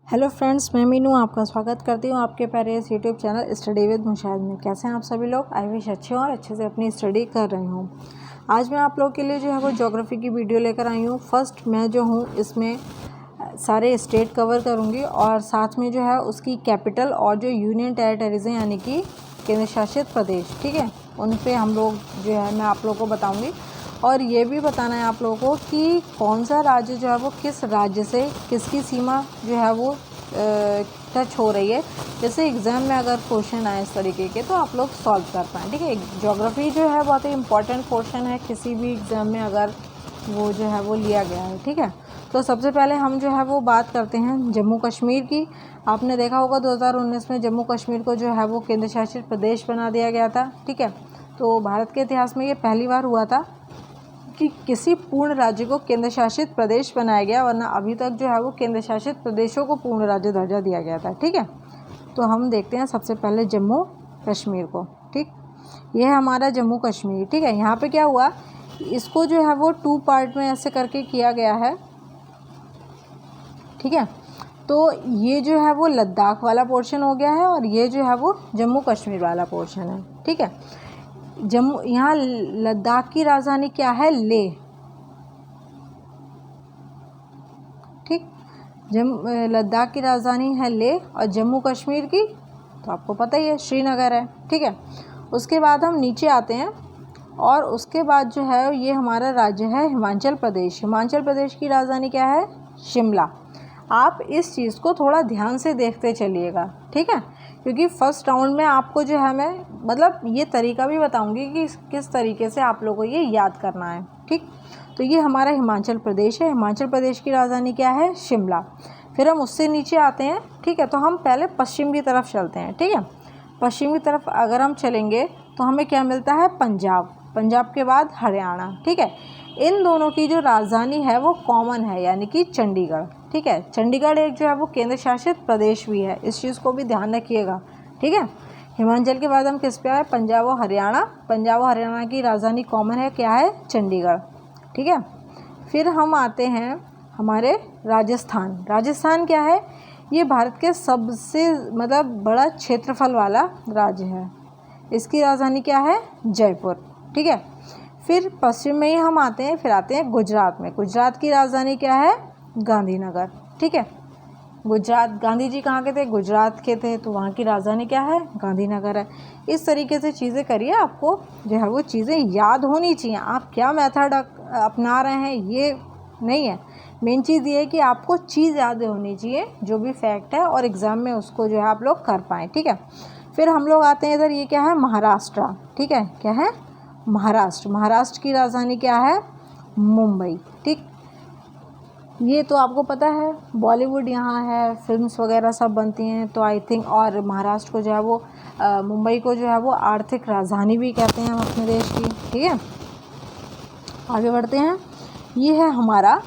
Hello friends, मैं मीनू आपका स्वागत करती हूँ आपके प्यारे इस YouTube channel study with Mushahid में। कैसे हैं आप सभी लोग? आई विश अच्छे हों और अच्छे से अपनी स्टडी कर रहे हूँ। आज मैं आप लोग के लिए जो है वो ज्योग्राफी की वीडियो लेकर आई हूँ। फर्स्ट मैं जो हूँ इसमें सारे स्टेट कवर करूँगी और साथ में जो है उसकी कैपिटल और जो यूनियन टेरिटरीज हैं यानी कि केंद्र शासित प्रदेश, ठीक है, उन पर हम लोग जो है मैं आप लोगों को बताऊँगी। और ये भी बताना है आप लोगों को कि कौन सा राज्य जो है वो किस राज्य से किसकी सीमा जो है वो टच हो रही है। जैसे एग्ज़ाम में अगर क्वेश्चन आए इस तरीके के तो आप लोग सॉल्व कर पाएँ, ठीक है। ज्योग्राफी जो है बहुत ही इंपॉर्टेंट क्वेश्चन है किसी भी एग्ज़ाम में अगर वो जो है वो लिया गया है, ठीक है। तो सबसे पहले हम जो है वो बात करते हैं जम्मू कश्मीर की। आपने देखा होगा 2019 में जम्मू कश्मीर को जो है वो केंद्र शासित प्रदेश बना दिया गया था, ठीक है। तो भारत के इतिहास में ये पहली बार हुआ था कि किसी पूर्ण राज्य को केंद्र शासित प्रदेश बनाया गया, वरना अभी तक जो है वो केंद्र शासित प्रदेशों को पूर्ण राज्य दर्जा दिया गया था, ठीक है। तो हम देखते हैं सबसे पहले जम्मू कश्मीर को, ठीक। यह है हमारा जम्मू कश्मीर, ठीक है। यहाँ पे क्या हुआ, इसको जो है वो 2 पार्ट में ऐसे करके किया गया है, ठीक है। तो ये जो है वो लद्दाख वाला पोर्शन हो गया है और ये जो है वो जम्मू कश्मीर वाला पोर्शन है, ठीक है। जम्मू, यहाँ लद्दाख की राजधानी क्या है? लेह, ठीक। लद्दाख की राजधानी है लेह और जम्मू कश्मीर की तो आपको पता ही है श्रीनगर है, ठीक है। उसके बाद हम नीचे आते हैं और उसके बाद जो है ये हमारा राज्य है हिमाचल प्रदेश। हिमाचल प्रदेश की राजधानी क्या है? शिमला। आप इस चीज़ को थोड़ा ध्यान से देखते चलिएगा, ठीक है, क्योंकि फर्स्ट राउंड में आपको जो है मैं मतलब ये तरीका भी बताऊंगी कि किस तरीके से आप लोगों को ये याद करना है, ठीक। तो ये हमारा हिमाचल प्रदेश है। हिमाचल प्रदेश की राजधानी क्या है? शिमला। फिर हम उससे नीचे आते हैं, ठीक है। तो हम पहले पश्चिम की तरफ चलते हैं, ठीक है। पश्चिम की तरफ अगर हम चलेंगे तो हमें क्या मिलता है? पंजाब। पंजाब के बाद हरियाणा, ठीक है। इन दोनों की जो राजधानी है वो कॉमन है यानी कि चंडीगढ़, ठीक है। चंडीगढ़ एक जो है वो केंद्र शासित प्रदेश भी है, इस चीज़ को भी ध्यान रखिएगा, ठीक है। हिमाचल के बाद हम किस पे आए? पंजाब और हरियाणा। पंजाब और हरियाणा की राजधानी कॉमन है, क्या है? चंडीगढ़, ठीक है। फिर हम आते हैं हमारे राजस्थान। राजस्थान क्या है? ये भारत के सबसे मतलब बड़ा क्षेत्रफल वाला राज्य है। इसकी राजधानी क्या है? जयपुर, ठीक है। फिर पश्चिम में ही हम आते हैं, फिर आते हैं गुजरात में। गुजरात की राजधानी क्या है? गांधीनगर, ठीक है। गुजरात, गांधी जी कहाँ के थे? गुजरात के थे, तो वहाँ की राजधानी क्या है? गांधीनगर है। इस तरीके से चीज़ें करिए, आपको जो है वो चीज़ें याद होनी चाहिए। आप क्या मेथड अपना रहे हैं ये नहीं है, मेन चीज़ ये है कि आपको चीज़ याद होनी चाहिए जो भी फैक्ट है और एग्ज़ाम में उसको जो है आप लोग कर पाएँ, ठीक है। फिर हम लोग आते हैं इधर, ये क्या है? महाराष्ट्र, ठीक है। क्या है? महाराष्ट्र। महाराष्ट्र की राजधानी क्या है? मुंबई, ठीक। ये तो आपको पता है बॉलीवुड यहाँ है, फिल्म्स वगैरह सब बनती हैं, तो आई थिंक और महाराष्ट्र को जो है वो मुंबई को जो है वो आर्थिक राजधानी भी कहते हैं हम अपने देश की, ठीक है। आगे बढ़ते हैं। ये है हमारा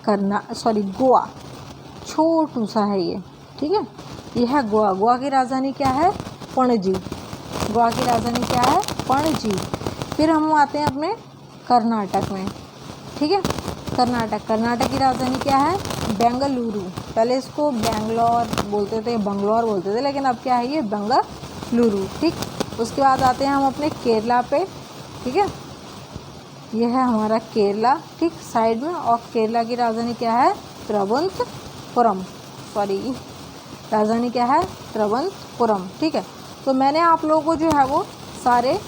गोवा। छोटू सा है ये, ठीक है। ये है गोवा। गोवा की राजधानी क्या है? पणजी। गोवा की राजधानी क्या है? पणजी। फिर हम आते हैं अपने कर्नाटक में, ठीक है। कर्नाटक की राजधानी क्या है? बेंगलुरु। पहले इसको बेंगलोर बोलते थे, बंगलौर बोलते थे, लेकिन अब क्या है? ये बेंगलुरु, ठीक। उसके बाद आते हैं हम अपने केरला पे, ठीक है। ये है हमारा केरला, ठीक, साइड में। और केरला की राजधानी क्या है? त्रिवंतपुरम। राजधानी क्या है? त्रिवंतपुरम, ठीक है। तो मैंने आप लोगों को जो है वो सारे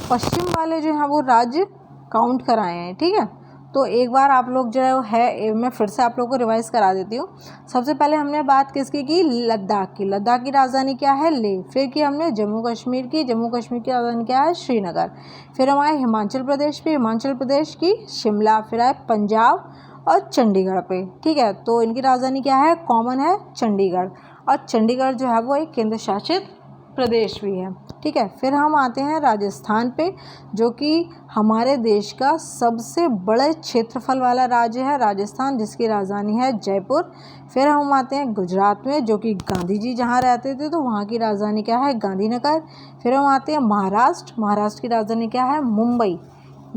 पश्चिम वाले जो है वो राज्य काउंट कराए हैं, ठीक है। तो एक बार आप लोग जो है मैं फिर से आप लोगों को रिवाइज करा देती हूँ। सबसे पहले हमने बात किसकी की? लद्दाख की। लद्दाख की राजधानी क्या है? लेह। फिर की हमने जम्मू कश्मीर की। जम्मू कश्मीर की राजधानी क्या है? श्रीनगर। फिर हम आए हिमाचल प्रदेश पे। हिमाचल प्रदेश की शिमला। फिर आए पंजाब और चंडीगढ़ पे, ठीक है। तो इनकी राजधानी क्या है? कॉमन है, चंडीगढ़। और चंडीगढ़ जो है वो एक केंद्र शासित प्रदेश भी है, ठीक है। फिर हम आते हैं राजस्थान पे, जो कि हमारे देश का सबसे बड़े क्षेत्रफल वाला राज्य है राजस्थान, जिसकी राजधानी है जयपुर। फिर हम आते हैं गुजरात में, जो कि गांधी जी जहाँ रहते थे, तो वहाँ की राजधानी क्या है? गांधीनगर। फिर हम आते हैं महाराष्ट्र। महाराष्ट्र की राजधानी क्या है? मुंबई।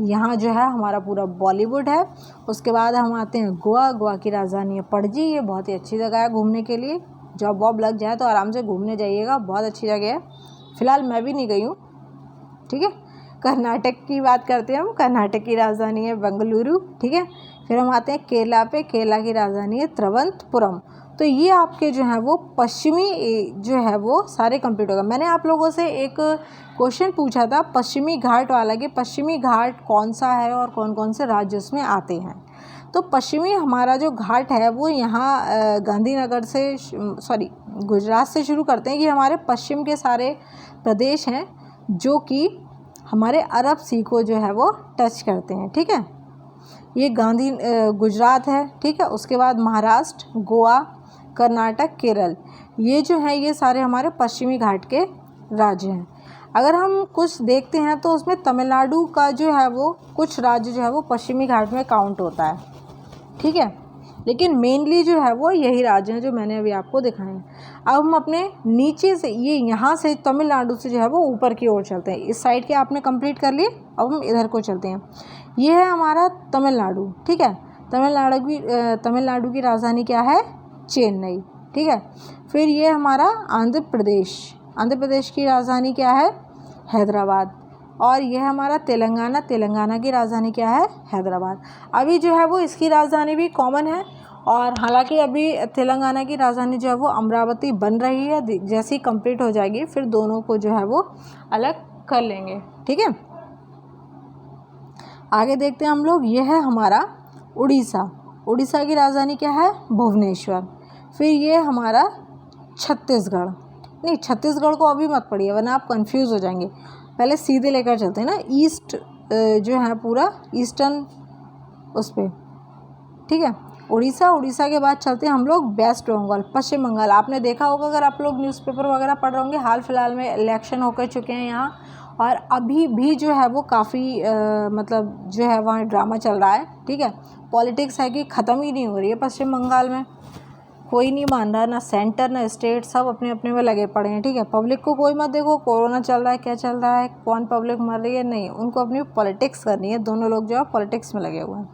यहाँ जो है हमारा पूरा बॉलीवुड है। उसके बाद हम आते हैं गोवा। गोवा की राजधानी है पणजी। ये बहुत ही अच्छी जगह है घूमने के लिए, जॉब वॉब लग जाए तो आराम से घूमने जाइएगा, बहुत अच्छी जगह है। फ़िलहाल मैं भी नहीं गई हूँ, ठीक है। कर्नाटक की बात करते हैं हम, कर्नाटक की राजधानी है बेंगलुरु, ठीक है। फिर हम आते हैं केरला पे, केरला की राजधानी है तिरुवनंतपुरम। तो ये आपके जो है वो पश्चिमी जो है वो सारे कंप्लीट होगा। मैंने आप लोगों से एक क्वेश्चन पूछा था पश्चिमी घाट वाला, कि पश्चिमी घाट कौन सा है और कौन कौन से राज्य उसमें आते हैं। तो पश्चिमी हमारा जो घाट है वो यहाँ गांधीनगर से, सॉरी गुजरात से शुरू करते हैं, कि हमारे पश्चिम के सारे प्रदेश हैं जो कि हमारे अरब सी को जो है वो टच करते हैं, ठीक है। ये गुजरात है, ठीक है। उसके बाद महाराष्ट्र, गोवा, कर्नाटक, केरल, ये जो है ये सारे हमारे पश्चिमी घाट के राज्य हैं। अगर हम कुछ देखते हैं तो उसमें तमिलनाडु का जो है वो कुछ राज्य जो है वो पश्चिमी घाट में काउंट होता है, ठीक है। लेकिन मेनली जो है वो यही राज्य हैं जो मैंने अभी आपको दिखाए हैं। अब हम अपने नीचे से, ये यहाँ से तमिलनाडु से जो है वो ऊपर की ओर चलते हैं। इस साइड के आपने कंप्लीट कर लिए, अब हम इधर को चलते हैं। ये है हमारा तमिलनाडु, ठीक है। तमिलनाडु की राजधानी क्या है? चेन्नई, ठीक है। फिर ये हमारा आंध्र प्रदेश की राजधानी क्या है? हैदराबाद। और यह हमारा तेलंगाना की राजधानी क्या है? हैदराबाद। अभी जो है वो इसकी राजधानी भी कॉमन है, और हालांकि अभी तेलंगाना की राजधानी जो है वो अमरावती बन रही है। जैसी कंप्लीट हो जाएगी फिर दोनों को जो है वो अलग कर लेंगे, ठीक है। आगे देखते हैं हम लोग। ये है हमारा उड़ीसा की राजधानी क्या है? भुवनेश्वर। फिर ये हमारा छत्तीसगढ़, नहीं छत्तीसगढ़ को अभी मत पढ़िए वरना आप कंफ्यूज हो जाएंगे। पहले सीधे लेकर चलते हैं ना, ईस्ट जो है पूरा ईस्टर्न उस पर, ठीक है। उड़ीसा के बाद चलते हैं हम लोग वेस्ट बंगाल, पश्चिम बंगाल। आपने देखा होगा अगर आप लोग न्यूज़पेपर वगैरह पढ़ रहे होंगे, हाल फिलहाल में इलेक्शन होकर चुके हैं यहाँ, और अभी भी जो है वो काफ़ी मतलब जो है वहाँ ड्रामा चल रहा है, ठीक है। पॉलिटिक्स है कि ख़त्म ही नहीं हो रही है पश्चिम बंगाल में। कोई नहीं मान रहा, ना सेंटर ना स्टेट, सब अपने अपने में लगे पड़े हैं, ठीक है। पब्लिक को कोई मत देखो, कोरोना चल रहा है क्या चल रहा है, कौन पब्लिक मर रही है, नहीं, उनको अपनी पॉलिटिक्स करनी है। दोनों लोग जो है पॉलिटिक्स में लगे हुए हैं।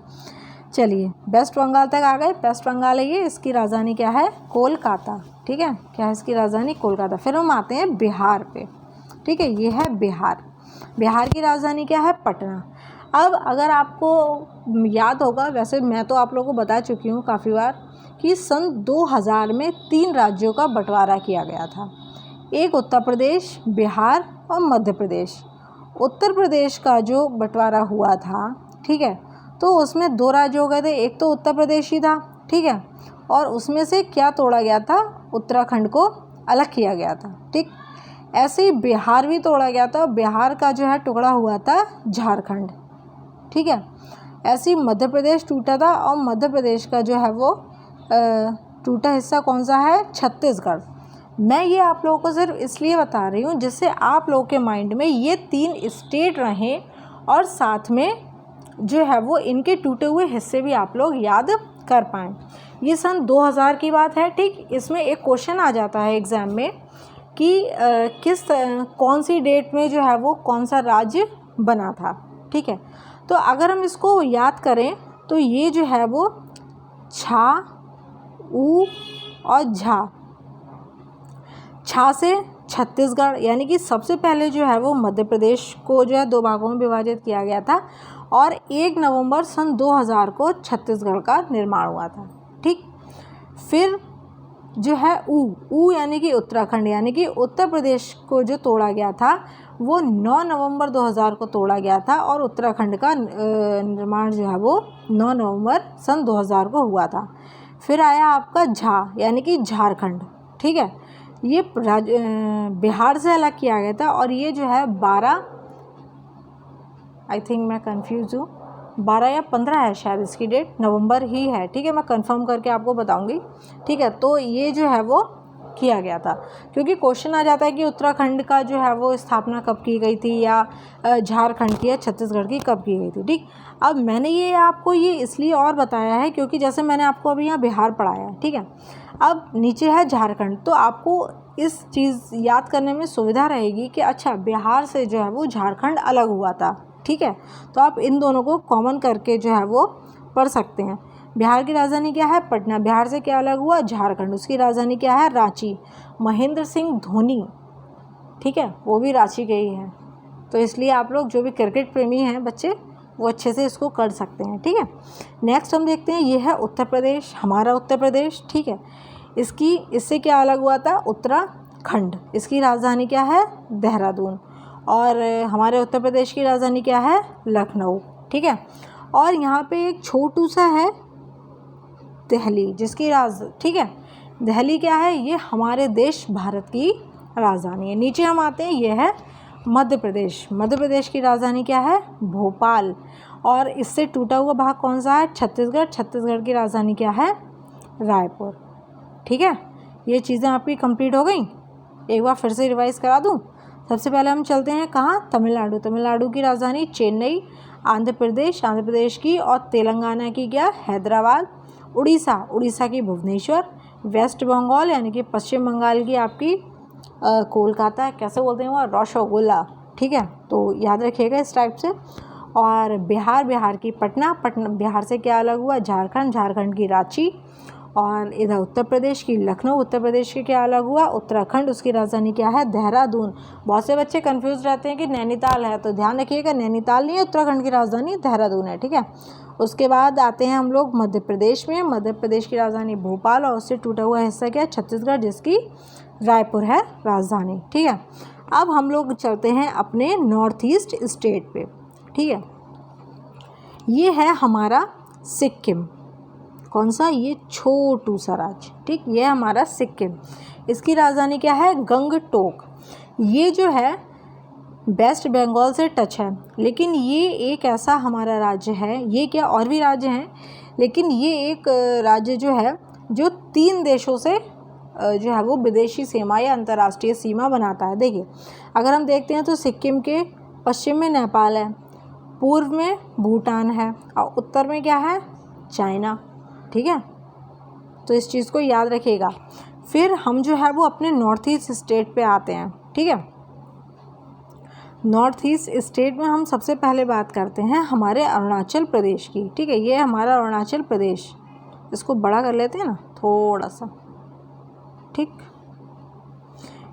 चलिए वेस्ट बंगाल तक आ गए। वेस्ट बंगाल है ये, इसकी राजधानी क्या है? कोलकाता, ठीक है। क्या है इसकी राजधानी? कोलकाता। फिर हम आते हैं बिहार पे, ठीक है। ये है बिहार की राजधानी क्या है? पटना। अब अगर आपको याद होगा, वैसे मैं तो आप लोगों को बता चुकी हूँ काफ़ी बार, कि सन 2000 में 3 राज्यों का बंटवारा किया गया था। एक उत्तर प्रदेश, बिहार और मध्य प्रदेश। उत्तर प्रदेश का जो बंटवारा हुआ था, ठीक है, तो उसमें 2 राज्य हो गए थे। एक तो उत्तर प्रदेश ही था, ठीक है, और उसमें से क्या तोड़ा गया था? उत्तराखंड को अलग किया गया था, ठीक। ऐसे ही बिहार भी तोड़ा गया था, बिहार का जो है टुकड़ा हुआ था झारखंड, ठीक है। ऐसे ही मध्य प्रदेश टूटा था, और मध्य प्रदेश का जो है वो टूटा हिस्सा कौन सा है? छत्तीसगढ़। मैं ये आप लोगों को सिर्फ इसलिए बता रही हूँ जिससे आप लोगों के माइंड में ये 3 स्टेट रहें, और साथ में जो है वो इनके टूटे हुए हिस्से भी आप लोग याद कर पाएँ। ये सन 2000 की बात है, ठीक। इसमें एक क्वेश्चन आ जाता है एग्ज़ाम में कि कौन सी डेट में जो है वो कौन सा राज्य बना था, ठीक है। तो अगर हम इसको याद करें तो ये जो है वो छा, ऊ और छा से छत्तीसगढ़, यानी कि सबसे पहले जो है वो मध्य प्रदेश को जो है 2 भागों में विभाजित किया गया था, और 1 नवंबर सन 2000 को छत्तीसगढ़ का निर्माण हुआ था, ठीक। फिर जो है ऊ यानी कि उत्तराखंड, यानी कि उत्तर प्रदेश को जो तोड़ा गया था वो 9 नवंबर 2000 को तोड़ा गया था, और उत्तराखंड का निर्माण जो है वो 9 नवंबर सन 2000 को हुआ था। फिर आया आपका झा, यानी कि झारखंड, ठीक है। ये बिहार से अलग किया गया था, और ये जो है 12, आई थिंक मैं कंफ्यूज हूँ, 12 या 15 है शायद इसकी डेट, नवंबर ही है, ठीक है। मैं कंफर्म करके आपको बताऊंगी, ठीक है। तो ये जो है वो किया गया था, क्योंकि क्वेश्चन आ जाता है कि उत्तराखंड का जो है वो स्थापना कब की गई थी, या झारखंड की या छत्तीसगढ़ की कब की गई थी, ठीक। अब मैंने ये आपको ये इसलिए और बताया है क्योंकि जैसे मैंने आपको अभी यहाँ बिहार पढ़ाया है, ठीक है। अब नीचे है झारखंड, तो आपको इस चीज़ याद करने में सुविधा रहेगी कि अच्छा बिहार से जो है वो झारखंड अलग हुआ था, ठीक है। तो आप इन दोनों को कॉमन करके जो है वो पढ़ सकते हैं। बिहार की राजधानी क्या है? पटना। बिहार से क्या अलग हुआ? झारखंड। उसकी राजधानी क्या है? रांची। महेंद्र सिंह धोनी, ठीक है, वो भी रांची के ही हैं। तो इसलिए आप लोग जो भी क्रिकेट प्रेमी हैं बच्चे, वो अच्छे से इसको कर सकते हैं, ठीक है। नेक्स्ट हम देखते हैं, ये है उत्तर प्रदेश, हमारा उत्तर प्रदेश, ठीक है। इससे क्या अलग हुआ था? उत्तराखंड। इसकी राजधानी क्या है? देहरादून। और हमारे उत्तर प्रदेश की राजधानी क्या है? लखनऊ, ठीक है। और यहाँ पे एक छोटू सा है दिल्ली, ठीक है, दिल्ली क्या है? ये हमारे देश भारत की राजधानी है। नीचे हम आते हैं, ये है मध्य प्रदेश। मध्य प्रदेश की राजधानी क्या है? भोपाल। और इससे टूटा हुआ भाग कौन सा है? छत्तीसगढ़। छत्तीसगढ़ की राजधानी क्या है? रायपुर, ठीक है। ये चीज़ें आपकी कंप्लीट हो गई। एक बार फिर से रिवाइज करा दूँ। सबसे पहले हम चलते हैं कहाँ? तमिलनाडु। तमिलनाडु की राजधानी चेन्नई। आंध्र प्रदेश की, और तेलंगाना की क्या? हैदराबाद। उड़ीसा की भुवनेश्वर। वेस्ट बंगाल यानी कि पश्चिम बंगाल की आपकी कोलकाता। कैसे बोलते हैं वो? रसगुल्ला, ठीक है। तो याद रखिएगा इस टाइप से। और बिहार की पटना। बिहार से क्या अलग हुआ? झारखंड की रांची। और इधर उत्तर प्रदेश की लखनऊ। उत्तर प्रदेश के क्या अलग हुआ? उत्तराखंड। उसकी राजधानी क्या है? देहरादून। बहुत से बच्चे कंफ्यूज रहते हैं कि नैनीताल है, तो ध्यान रखिएगा नैनीताल नहीं है, उत्तराखंड की राजधानी देहरादून है, ठीक है। उसके बाद आते हैं हम लोग मध्य प्रदेश में। मध्य प्रदेश की राजधानी भोपाल, और उससे टूटा हुआ हिस्सा क्या है? छत्तीसगढ़, जिसकी रायपुर है राजधानी, ठीक है। अब हम लोग चलते हैं अपने नॉर्थ ईस्ट स्टेट पे, ठीक है। ये है हमारा सिक्किम। कौन सा? ये छोटू सा राज्य, ठीक। ये हमारा सिक्किम। इसकी राजधानी क्या है? गंगटोक। ये जो है वेस्ट बंगाल से टच है, लेकिन ये एक ऐसा हमारा राज्य है, ये क्या और भी राज्य हैं, लेकिन ये एक राज्य जो है जो 3 देशों से जो है वो विदेशी सीमा या अंतर्राष्ट्रीय सीमा बनाता है। देखिए, अगर हम देखते हैं तो सिक्किम के पश्चिम में नेपाल है, पूर्व में भूटान है, और उत्तर में क्या है? चाइना, ठीक है। तो इस चीज़ को याद रखिएगा। फिर हम जो है वो अपने नॉर्थ ईस्ट स्टेट पे आते हैं, ठीक है। नॉर्थ ईस्ट स्टेट में हम सबसे पहले बात करते हैं हमारे अरुणाचल प्रदेश की, ठीक है। ये हमारा अरुणाचल प्रदेश, इसको बड़ा कर लेते हैं ना थोड़ा सा, ठीक।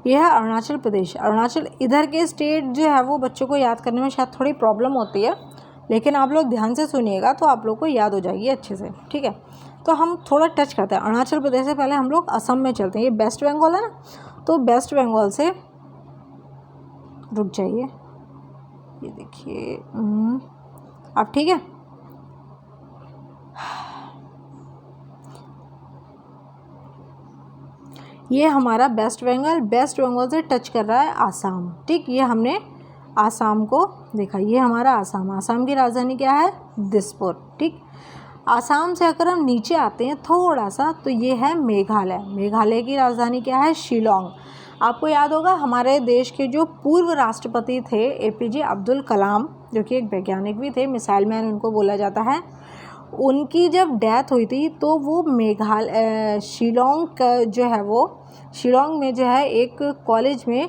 यह है अरुणाचल प्रदेश। अरुणाचल, इधर के स्टेट जो है वो बच्चों को याद करने में शायद थोड़ी प्रॉब्लम होती है, लेकिन आप लोग ध्यान से सुनिएगा तो आप लोग को याद हो जाएगी अच्छे से, ठीक है। तो हम थोड़ा टच करते हैं अरुणाचल प्रदेश से पहले हम लोग असम में चलते हैं। ये वेस्ट बंगाल है ना, तो वेस्ट बंगाल से रुक जाइए, ये देखिए अब ठीक है। ये हमारा वेस्ट बंगाल से टच कर रहा है आसाम, ठीक। ये हमने आसाम को देखा, ये हमारा आसाम की राजधानी क्या है? दिसपुर, ठीक। आसाम से अगर हम नीचे आते हैं थोड़ा सा तो ये है मेघालय की राजधानी क्या है? शिलोंग। आपको याद होगा हमारे देश के जो पूर्व राष्ट्रपति थे APJ अब्दुल कलाम, जो कि एक वैज्ञानिक भी थे, मिसाइल मैन उनको बोला जाता है, उनकी जब डेथ हुई थी तो वो शिलोंग का जो है वो शिलोंग में जो है एक कॉलेज में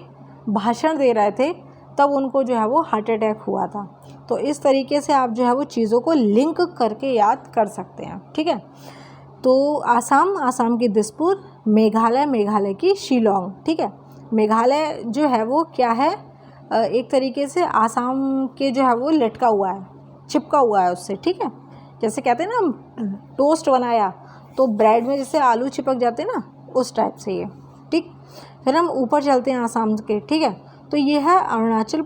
भाषण दे रहे थे, तब उनको जो है वो हार्ट अटैक हुआ था। तो इस तरीके से आप जो है वो चीज़ों को लिंक करके याद कर सकते हैं, ठीक है। तो आसाम की दिसपुर, मेघालय की शिलोंग, ठीक है। मेघालय जो है वो क्या है? एक तरीके से आसाम के जो है वो लटका हुआ है, चिपका हुआ है उससे, ठीक है। जैसे कहते हैं ना टोस्ट बनाया तो ब्रेड में जैसे आलू चिपक जाते हैं ना, उस टाइप से ये, ठीक। फिर हम ऊपर चलते हैं आसाम के, ठीक है। तो ये है अरुणाचल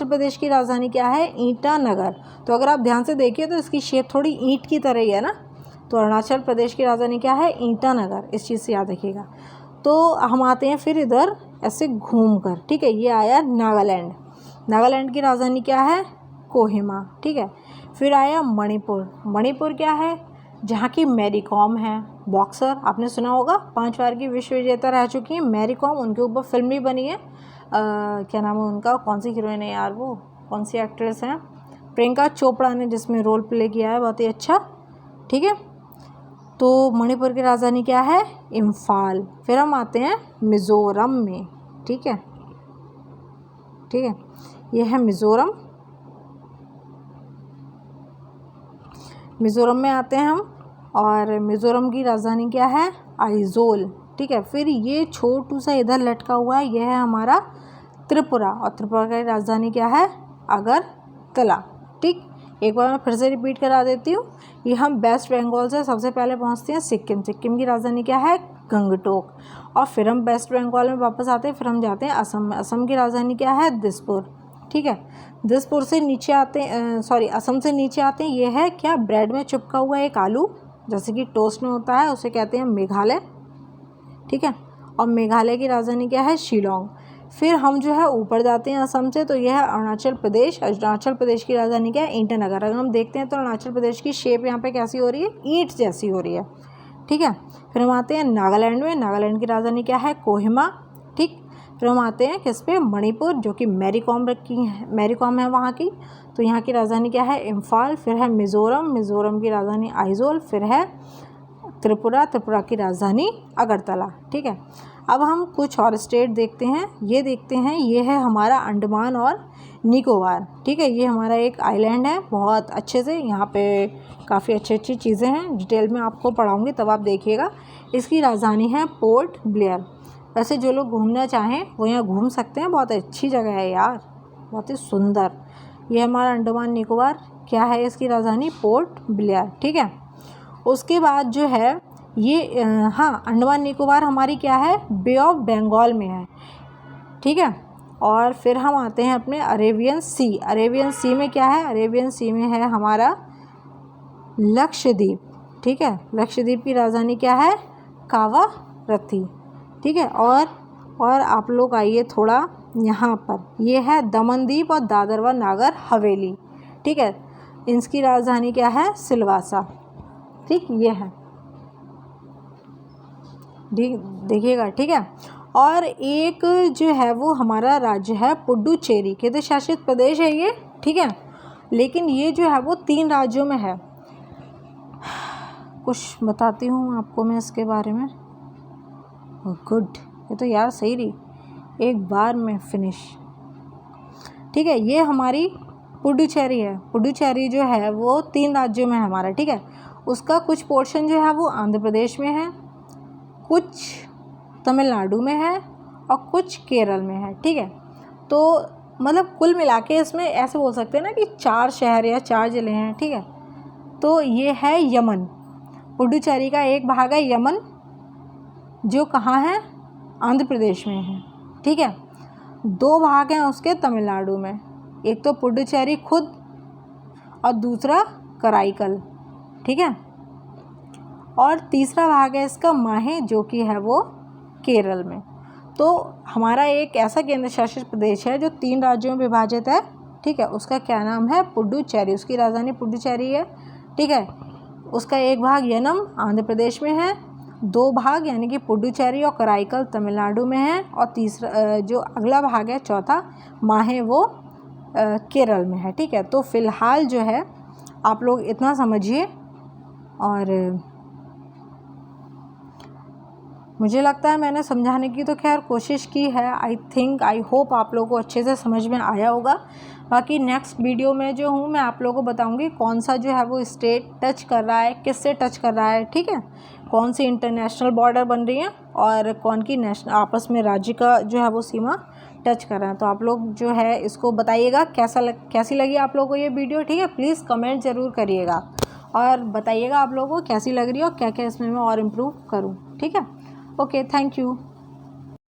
प्रदेश की राजधानी क्या है? ईटानगर। तो अगर आप ध्यान से देखिए तो इसकी शेप थोड़ी ईंट की तरह ही है ना, तो अरुणाचल प्रदेश की राजधानी क्या है? ईटानगर। इस चीज़ से याद रखिएगा। तो हम आते हैं फिर इधर ऐसे घूम कर, ठीक है। ये आया नागालैंड की राजधानी क्या है? कोहिमा, ठीक है। फिर आया मणिपुर क्या है? जहाँ की मैरी कॉम है, बॉक्सर, आपने सुना होगा, 5 बार की विश्व विजेता रह चुकी हैं मैरी कॉम। उनके ऊपर फिल्म भी बनी है, क्या नाम है उनका, कौन सी हीरोइन है यार, वो कौन सी एक्ट्रेस हैं? प्रियंका चोपड़ा ने जिसमें रोल प्ले किया है, बहुत ही अच्छा, ठीक है। तो मणिपुर की राजधानी क्या है? इम्फाल। फिर हम आते हैं मिज़ोरम में, ठीक है। ये है मिज़ोरम में आते हैं हम। और मिज़ोरम की राजधानी क्या है, आइजोल। ठीक है, फिर ये छोटू सा इधर लटका हुआ है, यह है हमारा त्रिपुरा, और त्रिपुरा की राजधानी क्या है, अगरतला। ठीक, एक बार मैं फिर से रिपीट करा देती हूँ। ये हम वेस्ट बंगाल से सबसे पहले पहुँचते हैं सिक्किम। सिक्किम की राजधानी क्या है, गंगटोक। और फिर हम वेस्ट बंगाल में वापस आते हैं, फिर हम जाते हैं असम में। असम की राजधानी क्या है, दिसपुर। ठीक है, दिसपुर से नीचे आते हैं, असम से नीचे आते हैं, ये है क्या, ब्रेड में चिपका हुआ एक आलू, जैसे कि टोस्ट में होता है, उसे कहते हैं मेघालय। ठीक है, और मेघालय की राजधानी क्या है, शिलोंग। फिर हम जो है ऊपर जाते हैं असम से, तो यह है अरुणाचल प्रदेश। अरुणाचल प्रदेश की राजधानी क्या है, ईटानगर। अगर हम देखते हैं तो अरुणाचल प्रदेश की शेप यहाँ पे कैसी हो रही है, ईंट जैसी हो रही है। ठीक है, फिर हम आते हैं नागालैंड में। नागालैंड की राजधानी क्या है, कोहिमा। ठीक, फिर हम आते हैं किस पे, मणिपुर, जो कि मैरीकॉम है वहाँ की, तो यहाँ की राजधानी क्या है, इम्फाल। फिर है मिज़ोरम, मिज़ोरम की राजधानी आइजोल। फिर है त्रिपुरा, त्रिपुरा की राजधानी अगरतला। ठीक है, अब हम कुछ और स्टेट देखते हैं। ये देखते हैं, ये है हमारा अंडमान और निकोबार। ठीक है, ये हमारा एक आइलैंड है, बहुत अच्छे से यहाँ पे काफ़ी अच्छी चीज़ें हैं, डिटेल में आपको पढ़ाऊँगी तब आप देखिएगा। इसकी राजधानी है पोर्ट ब्लेयर। वैसे जो लोग घूमना चाहें वो यहाँ घूम सकते हैं, बहुत अच्छी जगह है यार, बहुत ही सुंदर। ये हमारा अंडमान निकोबार, क्या है इसकी राजधानी, पोर्ट ब्लेयर। ठीक है, उसके बाद जो है ये हाँ, अंडमान निकोबार हमारी क्या है, बे ऑफ बंगाल में है। ठीक है, और फिर हम आते हैं अपने अरेबियन सी। अरेबियन सी में क्या है, अरेबियन सी में है हमारा लक्षद्वीप। ठीक है, लक्षद्वीप की राजधानी क्या है, कावारत्ती। ठीक है, और आप लोग आइए थोड़ा यहाँ पर, ये है दमनदीप और दादर व नागर हवेली। ठीक है, इसकी राजधानी क्या है, सिलवासा। ठीक, ये है, देखिएगा। ठीक है, और एक जो है वो हमारा राज्य है पुडुचेरी, केंद्र शासित प्रदेश है ये। ठीक है, लेकिन ये जो है वो 3 राज्यों में है। कुछ बताती हूँ आपको मैं इसके बारे में। गुड, ये तो यार सही रही, एक बार में फिनिश। ठीक है, ये हमारी पुडुचेरी है। पुडुचेरी जो है वो 3 राज्यों में है हमारा। ठीक है, उसका कुछ पोर्शन जो है वो आंध्र प्रदेश में है, कुछ तमिलनाडु में है और कुछ केरल में है। ठीक है, तो मतलब कुल मिला के इसमें ऐसे बोल सकते हैं ना कि 4 शहर या 4 ज़िले हैं। ठीक है, तो ये है यमन। पुडुचेरी का एक भाग है यमन, जो कहाँ है, आंध्र प्रदेश में है। ठीक है, 2 भाग हैं उसके तमिलनाडु में, एक तो पुडुचेरी खुद और दूसरा कराईकल। ठीक है, और तीसरा भाग है इसका माहे, जो कि है वो केरल में। तो हमारा एक ऐसा केंद्र शासित प्रदेश है जो 3 राज्यों में विभाजित है। ठीक है, उसका क्या नाम है, पुडुचेरी। उसकी राजधानी पुडुचेरी है। ठीक है, उसका एक भाग यनम आंध्र प्रदेश में है, 2 भाग यानी कि पुडुचेरी और कराईकल तमिलनाडु में है, और तीसरा जो अगला भाग है चौथा माहे, वो केरल में है। ठीक है, तो फ़िलहाल जो है आप लोग इतना समझिए, और मुझे लगता है मैंने समझाने की तो खैर कोशिश की है। आई होप आप लोगों को अच्छे से समझ में आया होगा। बाकी नेक्स्ट वीडियो में जो हूँ मैं आप लोगों को बताऊँगी कौन सा जो है वो स्टेट टच कर रहा है, किससे टच कर रहा है। ठीक है, कौन सी इंटरनेशनल बॉर्डर बन रही है और कौन की नेशनल आपस में राज्य का जो है वो सीमा टच कर रहा है। तो आप लोग जो है इसको बताइएगा कैसी लगी आप लोगों को ये वीडियो। ठीक है, प्लीज़ कमेंट ज़रूर करिएगा और बताइएगा आप लोगों को कैसी लग रही है और क्या क्या इसमें मैं और इम्प्रूव करूँ। ठीक है, ओके, थैंक यू।